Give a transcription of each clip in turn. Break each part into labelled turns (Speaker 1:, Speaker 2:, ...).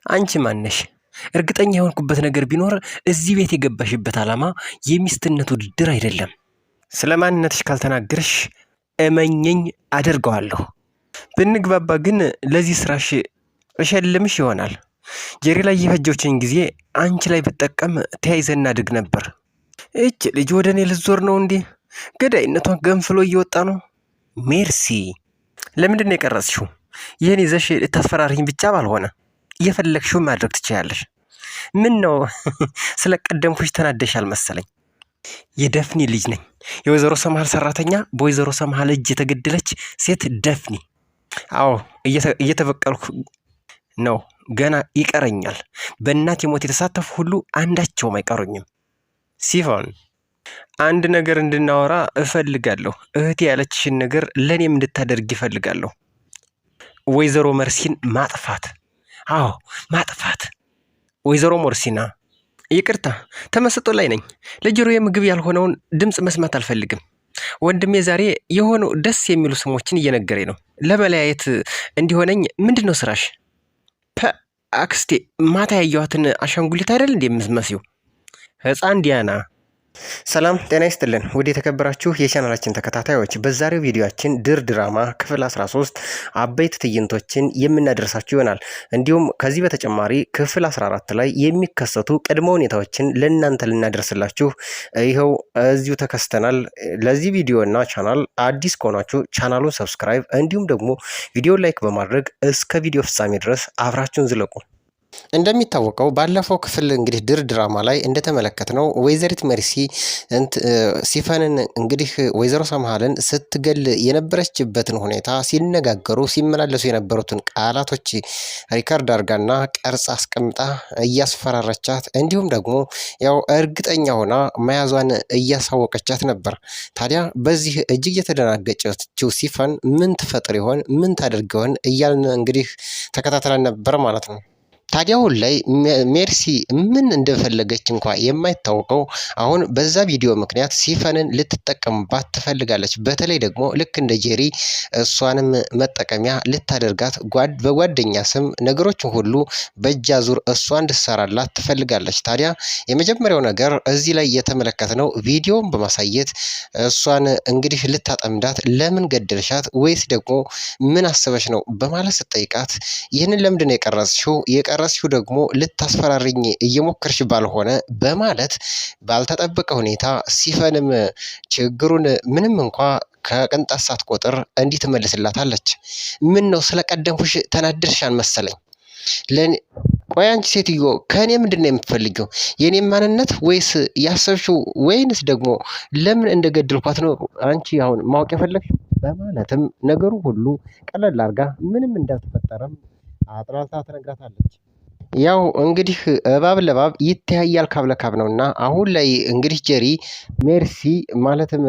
Speaker 1: አንቺ ማነሽ? እርግጠኛ የሆንኩበት ነገር ቢኖር እዚህ ቤት የገባሽበት ዓላማ የሚስትነት ውድድር አይደለም። ስለ ማንነትሽ ካልተናገርሽ እመኘኝ አደርገዋለሁ። ብንግባባ ግን ለዚህ ስራሽ እሸልምሽ ይሆናል። ጄሪ ላይ የፈጀችኝ ጊዜ አንቺ ላይ ብጠቀም ተያይዘን እናድግ ነበር። እች ልጅ ወደ እኔ ልዞር ነው እንዴ? ገዳይነቷን ገንፍሎ እየወጣ ነው። ሜርሲ፣ ለምንድን ነው የቀረጽሽው? ይህን ይዘሽ ልታስፈራሪኝ ብቻ ባልሆነ እየፈለግሽውን ማድረግ ትችያለሽ። ምን ነው ስለቀደምኩሽ ተናደሻል መሰለኝ። የደፍኒ ልጅ ነኝ። የወይዘሮ ሰምሃል ሰራተኛ፣ በወይዘሮ ሰምሃል እጅ የተገደለች ሴት ደፍኒ። አዎ እየተበቀልኩ ነው። ገና ይቀረኛል። በእናቴ ሞት የተሳተፉ ሁሉ አንዳቸውም አይቀሩኝም። ሲሆን አንድ ነገር እንድናወራ እፈልጋለሁ። እህቴ ያለችሽን ነገር ለእኔም እንድታደርግ ይፈልጋለሁ። ወይዘሮ መርሲን ማጥፋት። አዎ ማጥፋት። ወይዘሮ ሞርሲና፣ ይቅርታ ተመስጦ ላይ ነኝ። ለጆሮዬ ምግብ ያልሆነውን ድምፅ መስማት አልፈልግም። ወንድሜ ዛሬ የሆኑ ደስ የሚሉ ስሞችን እየነገረኝ ነው። ለመለያየት እንዲሆነኝ ምንድን ነው ስራሽ? አክስቴ፣ ማታ ያየኋትን አሻንጉሊት አይደል እንዴ የምትመስዪው? ህፃን ዲያና። ሰላም ጤና ይስጥልን ውድ የተከበራችሁ የቻናላችን ተከታታዮች፣ በዛሬው ቪዲዮአችን ድር ድራማ ክፍል 13 አበይት ትዕይንቶችን የምናደርሳችሁ ይሆናል። እንዲሁም ከዚህ በተጨማሪ ክፍል 14 ላይ የሚከሰቱ ቅድመ ሁኔታዎችን ለእናንተ ልናደርስላችሁ ይኸው እዚሁ ተከስተናል። ለዚህ ቪዲዮና ቻናል አዲስ ከሆናችሁ ቻናሉን ሰብስክራይብ እንዲሁም ደግሞ ቪዲዮ ላይክ በማድረግ እስከ ቪዲዮ ፍጻሜ ድረስ አብራችሁን ዝለቁ። እንደሚታወቀው ባለፈው ክፍል እንግዲህ ድር ድራማ ላይ እንደተመለከትነው ወይዘሪት መርሲ ሲፈንን እንግዲህ ወይዘሮ ሰምሃልን ስትገል የነበረችበትን ሁኔታ ሲነጋገሩ ሲመላለሱ የነበሩትን ቃላቶች ሪካርድ አድርጋና ቀርጻ አስቀምጣ እያስፈራረቻት እንዲሁም ደግሞ ያው እርግጠኛ ሆና መያዟን እያሳወቀቻት ነበር። ታዲያ በዚህ እጅግ የተደናገጨችው ሲፈን ምን ትፈጥር ይሆን ምን ታደርግ ይሆን እያልን እንግዲህ ተከታተለን ነበር ማለት ነው። ታዲያ አሁን ላይ ሜርሲ ምን እንደፈለገች እንኳ የማይታወቀው አሁን በዛ ቪዲዮ ምክንያት ሲፈንን ልትጠቀምባት ትፈልጋለች። በተለይ ደግሞ ልክ እንደ ጄሪ እሷንም መጠቀሚያ ልታደርጋት በጓደኛ ስም ነገሮችን ሁሉ በእጅ አዙር እሷ እንድትሰራላት ትፈልጋለች። ታዲያ የመጀመሪያው ነገር እዚህ ላይ የተመለከትነው ቪዲዮን በማሳየት እሷን እንግዲህ ልታጠምዳት ለምን ገደልሻት ወይስ ደግሞ ምን አስበሽ ነው በማለት ስትጠይቃት ይህንን ለምንድን ነው የቀረጽሽው ደግሞ ልታስፈራሪኝ እየሞከርሽ ባልሆነ በማለት ባልተጠበቀ ሁኔታ ሲፈንም ችግሩን ምንም እንኳ ከቅንጣት ሳትቆጥር እንዲህ ትመልስላታለች። ምን ነው ስለቀደምኩሽ ተናደድሻል መሰለኝ። ቆይ አንቺ ሴትዮ ከእኔ ምንድን ነው የምትፈልገው? የኔም ማንነት ወይስ ያሰብሽው ወይንስ ደግሞ ለምን እንደገደልኳት ነው አንቺ አሁን ማወቅ የፈለግሽው? በማለትም ነገሩ ሁሉ ቀለል አድርጋ ምንም እንዳልተፈጠረም አጥራልታ ትነግራታለች። ያው እንግዲህ እባብ ለባብ ይተያያል ካብ ለካብ ነውና አሁን ላይ እንግዲህ ጄሪ ሜርሲ ማለትም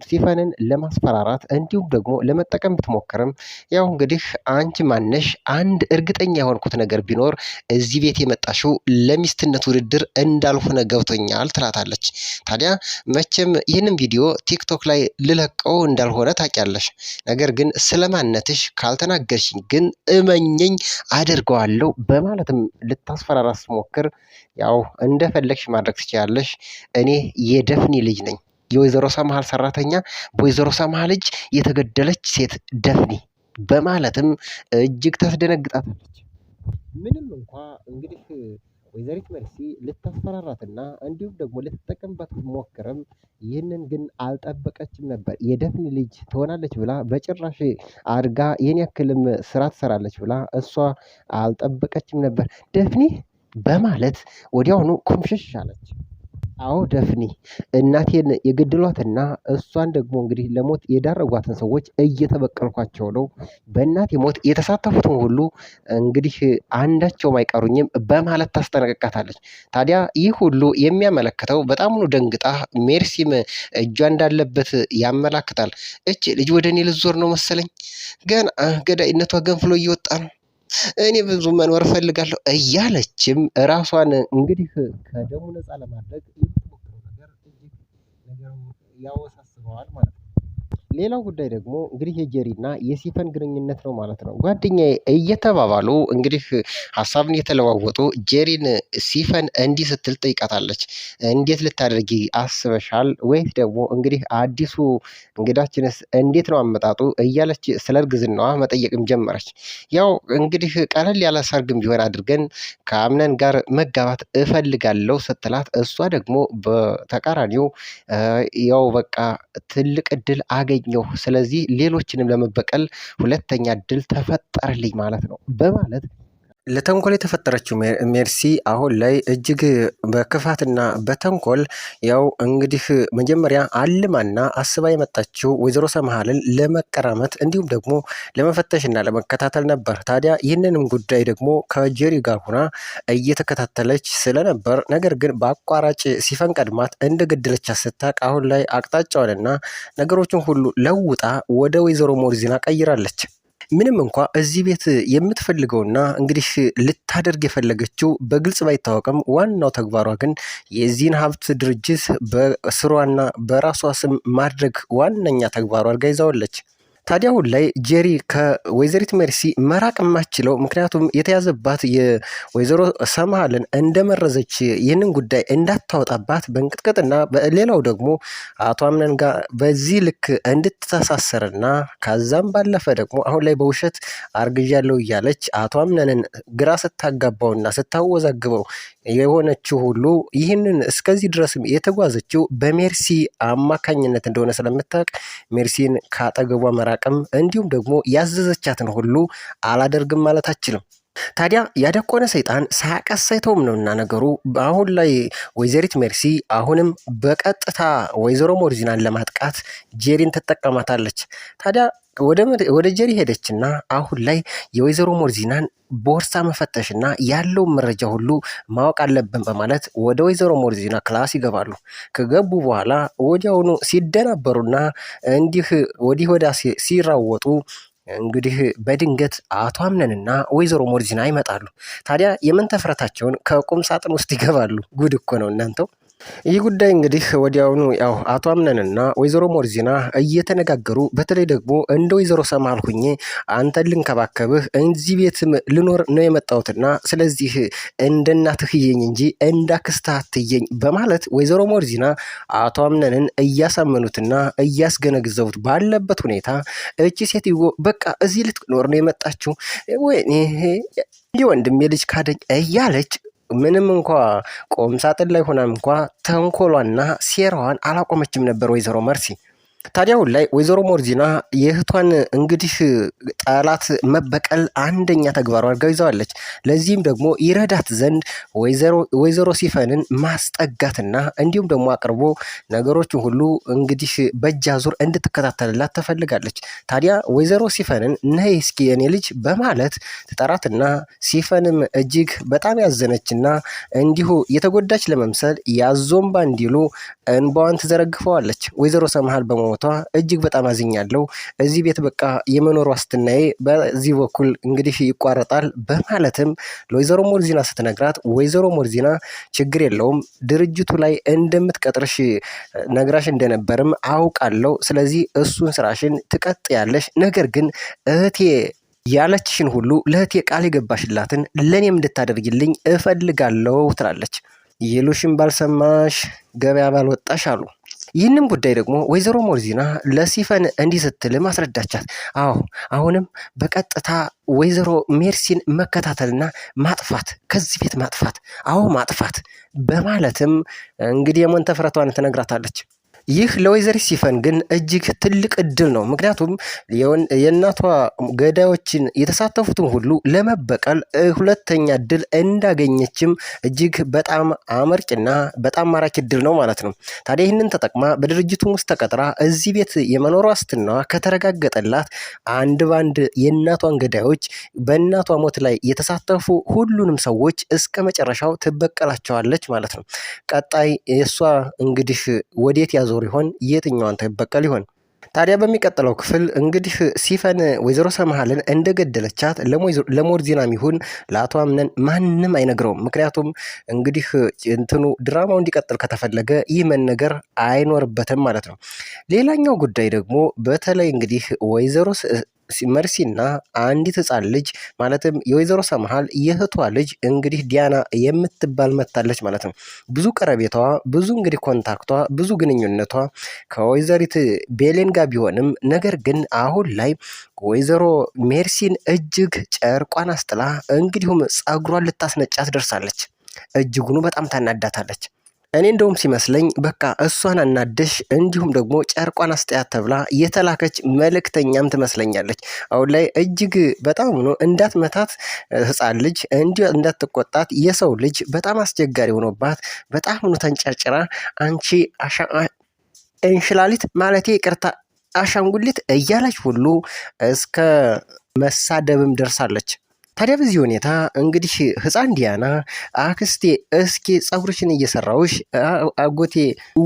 Speaker 1: ሲፈንን ለማስፈራራት እንዲሁም ደግሞ ለመጠቀም ብትሞክርም ያው እንግዲህ አንቺ ማነሽ? አንድ እርግጠኛ የሆንኩት ነገር ቢኖር እዚህ ቤት የመጣሽው ለሚስትነት ውድድር እንዳልሆነ ገብቶኛል ትላታለች። ታዲያ መቼም ይህንን ቪዲዮ ቲክቶክ ላይ ልለቀው እንዳልሆነ ታውቂያለሽ። ነገር ግን ስለማንነትሽ ካልተናገርሽኝ ግን እመኘኝ አደርገዋለሁ በማለትም ልታስፈራራ ስትሞክር ያው እንደፈለግሽ ማድረግ ትችላለሽ፣ እኔ የደፍኒ ልጅ ነኝ፣ የወይዘሮ ሰምሃል ሰራተኛ፣ በወይዘሮ ሰምሃል እጅ የተገደለች ሴት ደፍኒ በማለትም እጅግ ታስደነግጣታለች። ምንም እንኳ እንግዲህ ወይዘሪት መርሲ ልታስፈራራትና እንዲሁም ደግሞ ልትጠቀምባት ሞክርም ይህንን ግን አልጠበቀችም ነበር። የደፍኒ ልጅ ትሆናለች ብላ በጭራሽ አድጋ ይህን ያክልም ስራ ትሰራለች ብላ እሷ አልጠበቀችም ነበር። ደፍኒ በማለት ወዲያውኑ ኮምሽሽ አለች። አዎ ደፍኒ እናቴን የገደሏትና እሷን ደግሞ እንግዲህ ለሞት የዳረጓትን ሰዎች እየተበቀልኳቸው ነው። በእናቴ ሞት የተሳተፉትን ሁሉ እንግዲህ አንዳቸውም አይቀሩኝም በማለት ታስጠነቅቃታለች። ታዲያ ይህ ሁሉ የሚያመለክተው በጣምኑ ደንግጣ ሜርሲም እጇ እንዳለበት ያመላክታል። እች ልጅ ወደ እኔ ልዞር ነው መሰለኝ፣ ገና ገዳይነቷ ገንፍሎ እየወጣ ነው፣ እኔ ብዙ መኖር እፈልጋለሁ እያለችም ራሷን እንግዲህ ከደሙ ነፃ ለማድረግ የምትሞክረው ነገር እጅግ ነገሩ ያወሳስበዋል ማለት ነው። ሌላው ጉዳይ ደግሞ እንግዲህ የጄሪና የሲፈን ግንኙነት ነው ማለት ነው። ጓደኛዬ እየተባባሉ እንግዲህ ሀሳብን የተለዋወጡ ጄሪን ሲፈን እንዲህ ስትል ጠይቃታለች። እንዴት ልታደርጊ አስበሻል? ወይስ ደግሞ እንግዲህ አዲሱ እንግዳችንስ እንዴት ነው አመጣጡ? እያለች ስለ እርግዝናዋ መጠየቅም ጀመረች። ያው እንግዲህ ቀለል ያለ ሰርግም ቢሆን አድርገን ከአምነን ጋር መጋባት እፈልጋለሁ ስትላት፣ እሷ ደግሞ በተቃራኒው ያው በቃ ትልቅ እድል አገኘሁ፣ ስለዚህ ሌሎችንም ለመበቀል ሁለተኛ እድል ተፈጠረልኝ ማለት ነው በማለት ለተንኮል የተፈጠረችው ሜርሲ አሁን ላይ እጅግ በክፋትና በተንኮል ያው እንግዲህ መጀመሪያ አልማና አስባ የመጣችው ወይዘሮ ሰምሃልን ለመቀራመት እንዲሁም ደግሞ ለመፈተሽና ለመከታተል ነበር። ታዲያ ይህንንም ጉዳይ ደግሞ ከጄሪ ጋር ሆና እየተከታተለች ስለነበር ነገር ግን በአቋራጭ ሲፈን ቀድማት እንደገደለቻት ስታቅ አሁን ላይ አቅጣጫዋንና ነገሮችን ሁሉ ለውጣ ወደ ወይዘሮ ሞርዚና ቀይራለች። ምንም እንኳ እዚህ ቤት የምትፈልገውና እንግዲህ ልታደርግ የፈለገችው በግልጽ ባይታወቅም ዋናው ተግባሯ ግን የዚህን ሀብት ድርጅት በስሯና በራሷ ስም ማድረግ ዋነኛ ተግባሯ አድርጋ ይዛዋለች። ታዲያ አሁን ላይ ጄሪ ከወይዘሪት ሜርሲ መራቅ የማትችለው ምክንያቱም የተያዘባት የወይዘሮ ሰምሃልን እንደመረዘች ይህንን ጉዳይ እንዳታወጣባት በእንቅጥቅጥና ሌላው ደግሞ አቶ አምነን ጋር በዚህ ልክ እንድትተሳሰርና ከዛም ባለፈ ደግሞ አሁን ላይ በውሸት አርግዣለሁ እያለች አቶ አምነንን ግራ ስታጋባውና ስታወዛግበው የሆነችው ሁሉ ይህንን እስከዚህ ድረስም የተጓዘችው በሜርሲ አማካኝነት እንደሆነ ስለምታውቅ ሜርሲን ካጠገቧ መራቅም እንዲሁም ደግሞ ያዘዘቻትን ሁሉ አላደርግም ማለት አችልም። ታዲያ ያደቆነ ሰይጣን ሳያቀስ አይተውም ነውና ነገሩ። አሁን ላይ ወይዘሪት ሜርሲ አሁንም በቀጥታ ወይዘሮ ሞርዚናን ለማጥቃት ጄሪን ትጠቀማታለች። ታዲያ ወደ ጄሪ ሄደችና አሁን ላይ የወይዘሮ ሞርዚናን ቦርሳ መፈተሽና ያለውን መረጃ ሁሉ ማወቅ አለብን በማለት ወደ ወይዘሮ ሞርዚና ክላስ ይገባሉ። ከገቡ በኋላ ወዲያውኑ ሲደናበሩና እንዲህ ወዲህ ወዳ ሲራወጡ እንግዲህ በድንገት አቶ አምነንና ወይዘሮ ሞርዚና ይመጣሉ። ታዲያ የመንተፍረታቸውን ከቁም ሳጥን ውስጥ ይገባሉ። ጉድ እኮ ነው እናንተው። ይህ ጉዳይ እንግዲህ ወዲያውኑ ያው አቶ አምነንና ወይዘሮ ሞርዚና እየተነጋገሩ በተለይ ደግሞ እንደ ወይዘሮ ሰምሃል ሁኜ አንተን ልንከባከብህ እዚህ ቤትም ልኖር ነው የመጣሁትና ስለዚህ እንደ እናትህ እየኝ እንጂ እንዳክስትህ አትየኝ በማለት ወይዘሮ ሞርዚና አቶ አምነንን እያሳመኑትና እያስገነግዘቡት ባለበት ሁኔታ እቺ ሴትዮ በቃ እዚህ ልትኖር ነው የመጣችው ወይኔ የወንድሜ ልጅ ካደኝ እያለች ምንም እንኳ ቆም ሳጥን ላይ ሆናም እንኳ ተንኮሏና ሴራዋን አላቆመችም ነበር ወይዘሮ መርሲ። ታዲያ አሁን ላይ ወይዘሮ ሞርዚና የእህቷን እንግዲህ ጠላት መበቀል አንደኛ ተግባሯ አድርጋ ይዘዋለች። ለዚህም ደግሞ ይረዳት ዘንድ ወይዘሮ ሲፈንን ማስጠጋትና እንዲሁም ደግሞ አቅርቦ ነገሮችን ሁሉ እንግዲህ በእጅ አዙር እንድትከታተልላት ትፈልጋለች። ታዲያ ወይዘሮ ሲፈንን ነይ እስኪ የኔ ልጅ በማለት ትጠራትና ሲፈንም እጅግ በጣም ያዘነችና እንዲሁ የተጎዳች ለመምሰል ያዞምባ እንዲሉ እንባዋን ትዘረግፈዋለች። ወይዘሮ ሰምሃል በመ ሞቷ እጅግ በጣም አዝኛለሁ። እዚህ ቤት በቃ የመኖር ዋስትናዬ በዚህ በኩል እንግዲህ ይቋረጣል በማለትም ለወይዘሮ ሞርዚና ስትነግራት ወይዘሮ ሞርዚና ችግር የለውም ድርጅቱ ላይ እንደምትቀጥርሽ ነግራሽ እንደነበርም አውቃለሁ። ስለዚህ እሱን ስራሽን ትቀጥያለሽ። ነገር ግን እህቴ ያለችሽን ሁሉ ለእህቴ ቃል የገባሽላትን ለእኔም እንድታደርጊልኝ እፈልጋለሁ ትላለች። ይሉሽን ባልሰማሽ ገበያ ባልወጣሽ አሉ። ይህንም ጉዳይ ደግሞ ወይዘሮ ሞርዚና ለሲፈን እንዲህ ስትል ማስረዳቻት። አዎ አሁንም በቀጥታ ወይዘሮ ሜርሲን መከታተልና ማጥፋት፣ ከዚህ ቤት ማጥፋት፣ አዎ ማጥፋት በማለትም እንግዲህ የሞንተፍረቷን ትነግራታለች። ይህ ለወይዘሪት ሲፈን ግን እጅግ ትልቅ እድል ነው። ምክንያቱም የእናቷ ገዳዮችን የተሳተፉትን ሁሉ ለመበቀል ሁለተኛ እድል እንዳገኘችም እጅግ በጣም አመርጭና በጣም ማራኪ እድል ነው ማለት ነው። ታዲያ ይህንን ተጠቅማ በድርጅቱ ውስጥ ተቀጥራ እዚህ ቤት የመኖር ዋስትናዋ ከተረጋገጠላት አንድ ባንድ የእናቷን ገዳዮች በእናቷ ሞት ላይ የተሳተፉ ሁሉንም ሰዎች እስከ መጨረሻው ትበቀላቸዋለች ማለት ነው። ቀጣይ የእሷ እንግዲህ ወዴት ያዞር ይሆን? የትኛዋን ትበቀል ይሆን? ታዲያ በሚቀጥለው ክፍል እንግዲህ ሲፈን ወይዘሮ ሰምሃልን እንደገደለቻት ለሞርዚናም ይሁን ለአቶ አምነን ማንም አይነግረውም። ምክንያቱም እንግዲህ እንትኑ ድራማው እንዲቀጥል ከተፈለገ ይህ መነገር አይኖርበትም ማለት ነው። ሌላኛው ጉዳይ ደግሞ በተለይ እንግዲህ ወይዘሮ መርሲና አንዲት ህፃን ልጅ ማለትም የወይዘሮ ሰምሃል የእህቷ ልጅ እንግዲህ ዲያና የምትባል መታለች ማለት ነው። ብዙ ቀረቤታዋ፣ ብዙ እንግዲህ ኮንታክቷ፣ ብዙ ግንኙነቷ ከወይዘሪት ቤሌን ጋር ቢሆንም ነገር ግን አሁን ላይ ወይዘሮ ሜርሲን እጅግ ጨርቋን አስጥላ እንግዲሁም ፀጉሯን ልታስነጫት ደርሳለች። እጅጉኑ በጣም ታናዳታለች። እኔ እንደውም ሲመስለኝ በቃ እሷን አናደሽ እንዲሁም ደግሞ ጨርቋን አስጠያት ተብላ የተላከች መልእክተኛም ትመስለኛለች። አሁን ላይ እጅግ በጣም ነው እንዳትመታት ህፃን ልጅ እንዲሁ እንዳትቆጣት የሰው ልጅ በጣም አስቸጋሪ ሆኖባት በጣም ነው ተንጨርጭራ አንቺ እንሽላሊት ማለቴ ይቅርታ አሻንጉሊት እያለች ሁሉ እስከ መሳደብም ደርሳለች። ታዲያ በዚህ ሁኔታ እንግዲህ ህፃን ዲያና አክስቴ እስኪ ፀጉርሽን እየሰራውሽ አጎቴ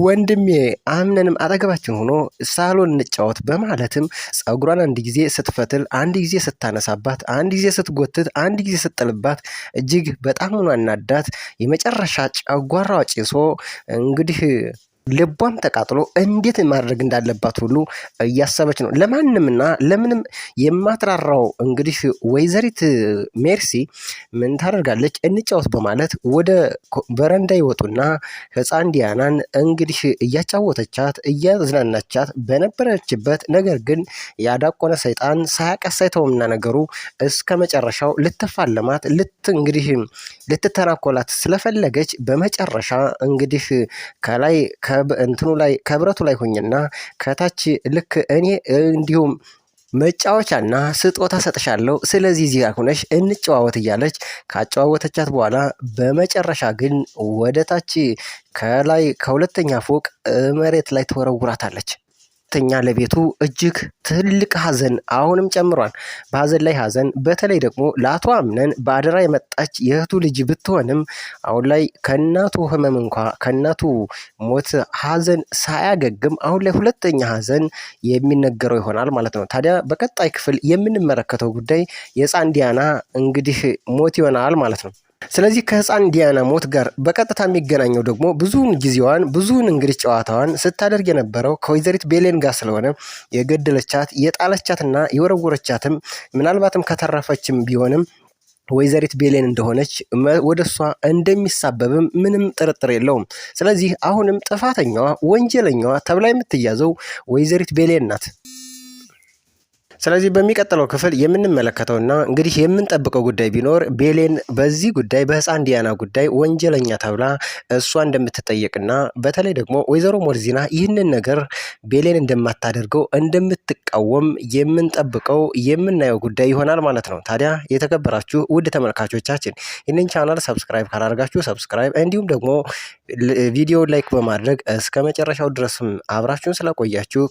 Speaker 1: ወንድሜ አምነንም አጠገባችን ሆኖ ሳሎን እንጫወት በማለትም ፀጉሯን አንድ ጊዜ ስትፈትል፣ አንድ ጊዜ ስታነሳባት፣ አንድ ጊዜ ስትጎትት፣ አንድ ጊዜ ስትጥልባት እጅግ በጣም ሆኖ አናዳት የመጨረሻ ጨጓራዋ ጭሶ እንግዲህ ልቧም ተቃጥሎ እንዴት ማድረግ እንዳለባት ሁሉ እያሰበች ነው። ለማንምና ለምንም የማትራራው እንግዲህ ወይዘሪት ሜርሲ ምን ታደርጋለች? እንጫወት በማለት ወደ በረንዳ ይወጡና ህፃን ዲያናን እንግዲህ እያጫወተቻት እያዝናናቻት በነበረችበት ነገር ግን ያዳቆነ ሰይጣን ሳያቀስ አይተውምና ነገሩ እስከ መጨረሻው ልትፋለማት እንግዲህ ልትተናኮላት ስለፈለገች በመጨረሻ እንግዲህ ከላይ እንትኑ ላይ ከብረቱ ላይ ሆኝና ከታች ልክ እኔ እንዲሁም መጫወቻና ስጦታ ሰጥሻለሁ፣ ስለዚህ እዚህ ጋር ሆነሽ እንጨዋወት እያለች ካጨዋወተቻት በኋላ በመጨረሻ ግን ወደ ታች ከላይ ከሁለተኛ ፎቅ መሬት ላይ ተወረውራታለች። ተኛ ለቤቱ እጅግ ትልቅ ሀዘን አሁንም ጨምሯል። በሀዘን ላይ ሀዘን። በተለይ ደግሞ ለአቶ አምነን በአደራ የመጣች የእህቱ ልጅ ብትሆንም አሁን ላይ ከእናቱ ህመም እንኳ ከእናቱ ሞት ሀዘን ሳያገግም አሁን ላይ ሁለተኛ ሀዘን የሚነገረው ይሆናል ማለት ነው። ታዲያ በቀጣይ ክፍል የምንመለከተው ጉዳይ የህፃን ዲያና እንግዲህ ሞት ይሆናል ማለት ነው። ስለዚህ ከህፃን ዲያና ሞት ጋር በቀጥታ የሚገናኘው ደግሞ ብዙውን ጊዜዋን ብዙውን እንግዲህ ጨዋታዋን ስታደርግ የነበረው ከወይዘሪት ቤሌን ጋር ስለሆነ የገደለቻት የጣለቻትና የወረወረቻትም ምናልባትም ከተረፈችም ቢሆንም ወይዘሪት ቤሌን እንደሆነች ወደ እሷ እንደሚሳበብም ምንም ጥርጥር የለውም። ስለዚህ አሁንም ጥፋተኛዋ ወንጀለኛዋ ተብላ የምትያዘው ወይዘሪት ቤሌን ናት። ስለዚህ በሚቀጥለው ክፍል የምንመለከተውና እንግዲህ የምንጠብቀው ጉዳይ ቢኖር ቤሌን በዚህ ጉዳይ በህፃን ዲያና ጉዳይ ወንጀለኛ ተብላ እሷ እንደምትጠየቅና በተለይ ደግሞ ወይዘሮ ሞርዚና ይህንን ነገር ቤሌን እንደማታደርገው እንደምትቃወም የምንጠብቀው የምናየው ጉዳይ ይሆናል ማለት ነው። ታዲያ የተከበራችሁ ውድ ተመልካቾቻችን ይህንን ቻናል ሰብስክራይብ ካላደርጋችሁ ሰብስክራይብ፣ እንዲሁም ደግሞ ቪዲዮ ላይክ በማድረግ እስከ መጨረሻው ድረስም አብራችሁን ስለቆያችሁ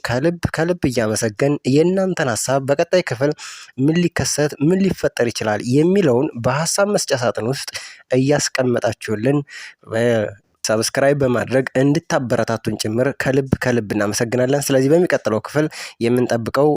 Speaker 1: ከልብ እያመሰገን የእናንተን ሀሳብ በቀጣይ ክፍል ምን ሊከሰት ምን ሊፈጠር ይችላል የሚለውን በሀሳብ መስጫ ሳጥን ውስጥ እያስቀመጣችሁልን ሰብስክራይብ በማድረግ እንድታበረታቱን ጭምር ከልብ እናመሰግናለን። ስለዚህ በሚቀጥለው ክፍል የምንጠብቀው